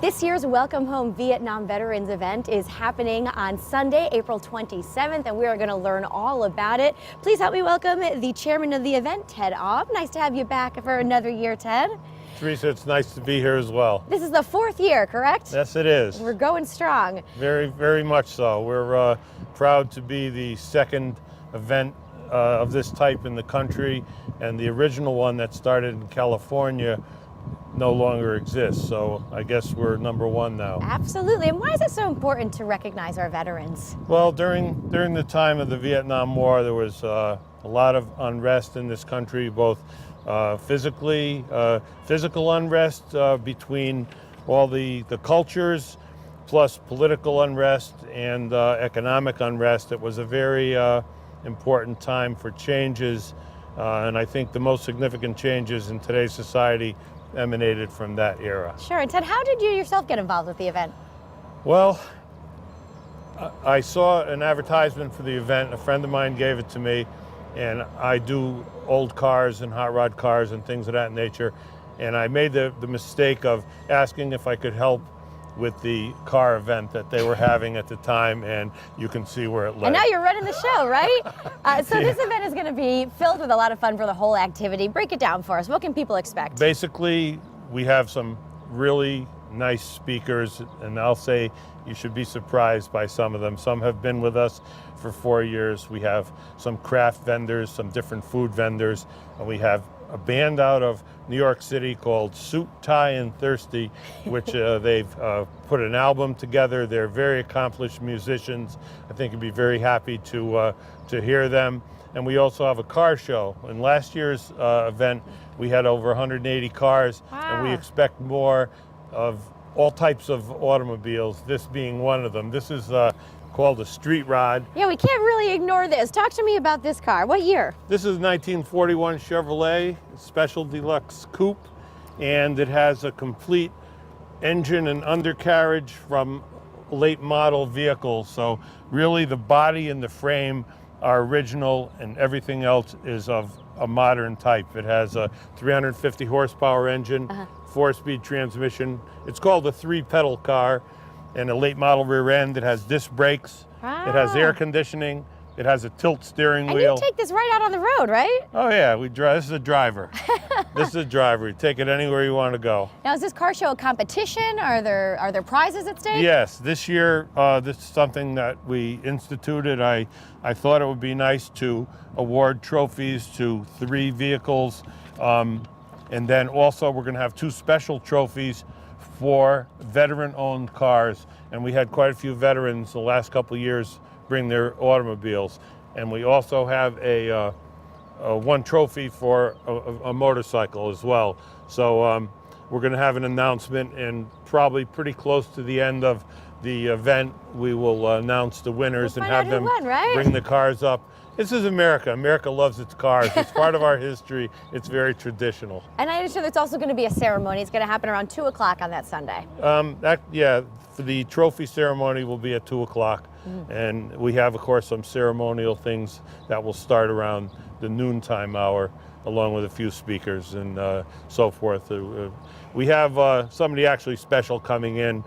This year's Welcome Home Vietnam Veterans event is happening on Sunday, April 27th, and we are going to learn all about it. Please help me welcome the chairman of the event, Ted Aub. Nice to have you back for another year, Ted. Teresa, it's nice to be here as well. This is the fourth year, correct? Yes, it is. We're going strong. Very, very much so. We're proud to be the second event of this type in the country, and the original one that started in California no longer exists. So I guess we're number one now. Absolutely. And why is it so important to recognize our veterans? Well, during the time of the Vietnam War, there was a lot of unrest in this country, both physical unrest between all the cultures, plus political unrest and economic unrest. It was a very important time for changes, and I think the most significant changes in today's society emanated from that era. Sure. And Ted, how did you yourself get involved with the event? Well, I saw an advertisement for the event. A friend of mine gave it to me, and I do old cars and hot rod cars and things of that nature. And I made the mistake of asking if I could help with the car event that they were having at the time, and you can see where it led. And now you're running the show, right? So This event is going to be filled with a lot of fun for the whole activity. Break it down for us. What can people expect? Basically, we have some really nice speakers, and I'll say you should be surprised by some of them. Some have been with us for 4 years. We have some craft vendors, some different food vendors, and we have a band out of New York City called Suit, Tie, and Thirsty, which they've put an album together. They're very accomplished musicians. I think you'd be very happy to hear them. And we also have a car show. In last year's event, we had over 180 cars, and we expect more of all types of automobiles, this being one of them. This is called a street rod. Yeah, we can't really ignore this. Talk to me about this car. What year? This is 1941 Chevrolet Special Deluxe Coupe, and it has a complete engine and undercarriage from late model vehicles. So really the body and the frame are original, and everything else is of a modern type. It has a 350 horsepower engine, 4-speed transmission. It's called a 3-pedal car, and a late model rear end. It has disc brakes. Wow. It has air conditioning. It has a tilt steering wheel. And you take this right out on the road, right? Oh yeah, we drive. This is a driver. This is a driver. You take it anywhere you want to go. Now, is this car show a competition? Are there prizes at stake? Yes, this year this is something that we instituted. I thought it would be nice to award trophies to 3 vehicles, and then also we're going to have 2 special trophies for veteran-owned cars, and we had quite a few veterans the last couple of years bring their automobiles. And we also have a 1 trophy for a motorcycle as well. So we're going to have an announcement, and probably pretty close to the end of the event, we will announce the winners and have them bring the cars up. This is America. America loves its cars. It's part of our history. It's very traditional. And I understand there's also going to be a ceremony. It's going to happen around 2 o'clock on that Sunday. The trophy ceremony will be at 2 o'clock. And we have, of course, some ceremonial things that will start around the noontime hour, along with a few speakers and so forth. We have somebody actually special coming in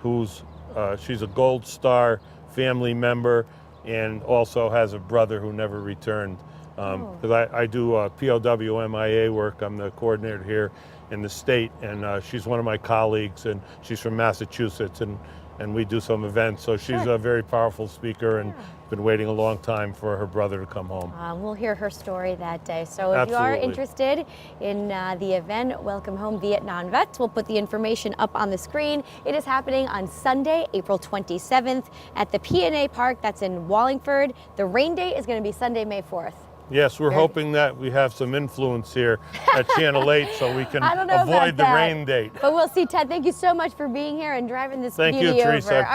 she's a Gold Star family member, and also has a brother who never returned. Because I do POW MIA work. I'm the coordinator here in the state, and she's one of my colleagues, and she's from Massachusetts, and we do some events. So she's a very powerful speaker, and been waiting a long time for her brother to come home. We'll hear her story that day. So if you are interested in the event, Welcome Home Vietnam Vets, we'll put the information up on the screen. It is happening on Sunday, April 27th at the P&A Park. That's in Wallingford. The rain date is going to be Sunday, May 4th. Yes, we're hoping that we have some influence here at Channel 8 so we can avoid the rain date. But we'll see. Ted, thank you so much for being here and driving this beauty over. Thank you, Teresa.